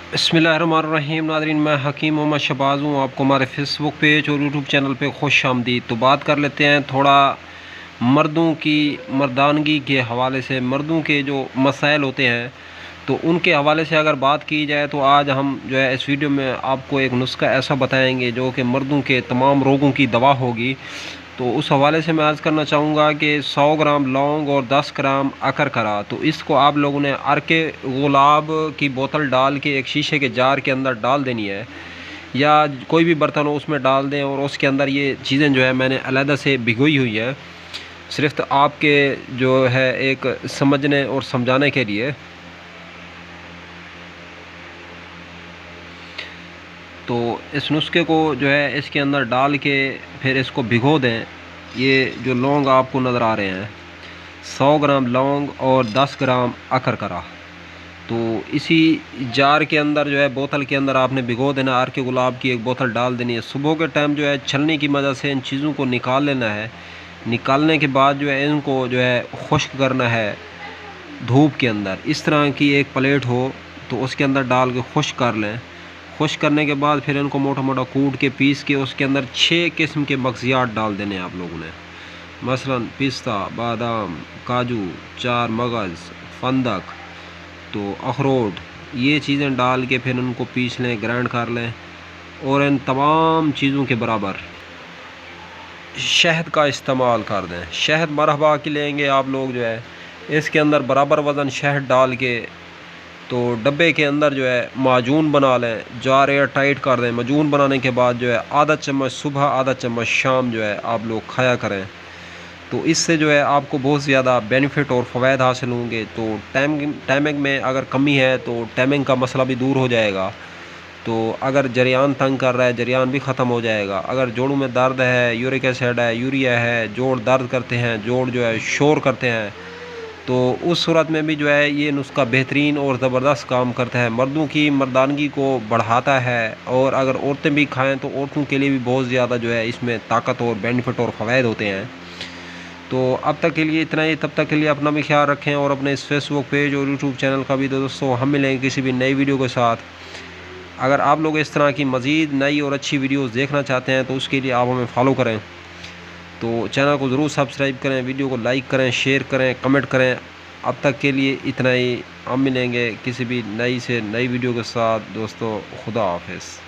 बिस्मिल्लाहिर्रहमानिर्रहीम। नाज़रीन, मैं हकीम मोहम्मद शहबाज हूँ। आपको हमारे फेसबुक पेज और यूट्यूब चैनल पे खुश आमदीद। तो बात कर लेते हैं थोड़ा मर्दों की मर्दानगी के हवाले से, मर्दों के जो मसाइल होते हैं तो उनके हवाले से अगर बात की जाए तो आज हम जो है इस वीडियो में आपको एक नुस्खा ऐसा बताएंगे जो कि मर्दों के तमाम रोगों की दवा होगी। तो उस हवाले से मैं अर्ज़ करना चाहूँगा कि 100 ग्राम लौंग और 10 ग्राम अकरकरा, तो इसको आप लोगों ने अर्के गुलाब की बोतल डाल के एक शीशे के जार के अंदर डाल देनी है, या कोई भी बर्तन हो उसमें डाल दें। और उसके अंदर ये चीज़ें जो है मैंने अलहदा से भिगोई हुई है, सिर्फ आपके जो है एक समझने और समझाने के लिए। तो इस नुस्खे को जो है इसके अंदर डाल के फिर इसको भिगो दें। ये जो लौंग आपको नज़र आ रहे हैं, 100 ग्राम लौंग और 10 ग्राम अकरकरा, तो इसी जार के अंदर जो है बोतल के अंदर आपने भिगो देना। आर के गुलाब की एक बोतल डाल देनी है। सुबह के टाइम जो है छलनी की मदद से इन चीज़ों को निकाल लेना है। निकालने के बाद जो है इनको जो है खुश्क करना है धूप के अंदर। इस तरह की एक प्लेट हो तो उसके अंदर डाल के खुश्क कर लें। खुश्क करने के बाद फिर इनको मोटा मोटा कूट के पीस के उसके अंदर 6 किस्म के मगज़ियात डाल देने आप लोगों ने, मसलन पिस्ता, बादाम, काजू, 4 मगज़, फंदक, तो अखरोट, ये चीज़ें डाल के फिर उनको पीस लें, ग्राइंड कर लें। और इन तमाम चीज़ों के बराबर शहद का इस्तेमाल कर दें। शहद मरहबा की लेंगे आप लोग जो है, इसके अंदर बराबर वज़न शहद डाल के तो डब्बे के अंदर जो है माजून बना लें, जार एयर टाइट कर दें। माजून बनाने के बाद जो है आधा चम्मच सुबह, आधा चम्मच शाम जो है आप लोग खाया करें। तो इससे जो है आपको बहुत ज़्यादा बेनिफिट और फ़वाद हासिल होंगे। तो टाइमिंग में अगर कमी है तो टाइमिंग का मसला भी दूर हो जाएगा। तो अगर जरियान तंग कर रहा है, जरियान भी ख़त्म हो जाएगा। अगर जोड़ों में दर्द है, यूरिक एसिड है, यूरिया है, जोड़ दर्द करते हैं, जोड़ जो है शोर करते हैं, तो उस सूरत में भी जो है ये नुस्खा बेहतरीन और ज़बरदस्त काम करता है। मर्दों की मर्दानगी को बढ़ाता है, और अगर औरतें भी खाएं तो औरतों के लिए भी बहुत ज़्यादा जो है इसमें ताकत और बेनिफिट और फ़वाद होते हैं। तो अब तक के लिए इतना ही। तब तक के लिए अपना भी ख्याल रखें और अपने इस फेसबुक पेज और यूट्यूब चैनल का भी। दोस्तों, हम मिलेंगे किसी भी नई वीडियो के साथ। अगर आप लोग इस तरह की मज़ीद नई और अच्छी वीडियोज़ देखना चाहते हैं तो उसके लिए आप हमें फॉलो करें। तो चैनल को ज़रूर सब्सक्राइब करें, वीडियो को लाइक करें, शेयर करें, कमेंट करें। अब तक के लिए इतना ही। हम मिलेंगे किसी भी नई से नई वीडियो के साथ। दोस्तों, खुदा हाफिज़।